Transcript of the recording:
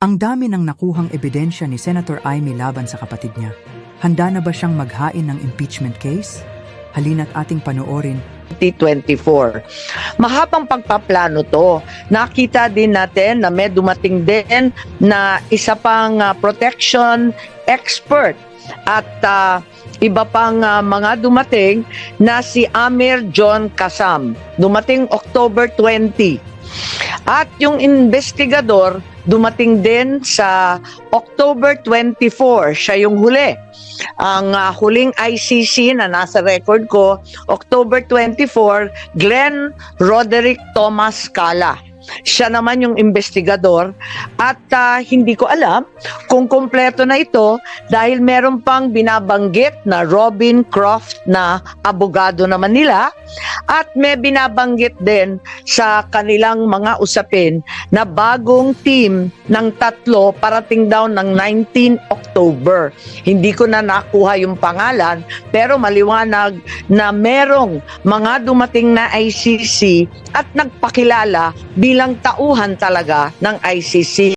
Ang dami ng nakuhang ebidensya ni Senator Amy laban sa kapatid niya. Handa na ba siyang maghain ng impeachment case? Halina't ating panoorin. 2024. Mahabang pagpaplano to. Nakita din natin na may dumating din na isa pang protection expert at iba pang mga dumating na si Amir John Kasam. Dumating October 20. At yung investigador dumating din sa October 24. Siya yung huli. Ang huling ICC na nasa record ko, October 24, Glenn Roderick Thomas Cala. Siya naman yung investigador at hindi ko alam kung kumpleto na ito dahil meron pang binabanggit na Robin Croft na abogado naman nila at may binabanggit din sa kanilang mga usapin na bagong team ng 3 parating daw ng 19 October. Hindi ko na nakuha yung pangalan pero maliwanag na merong mga dumating na ICC at nagpakilala bilang tauhan talaga ng ICC.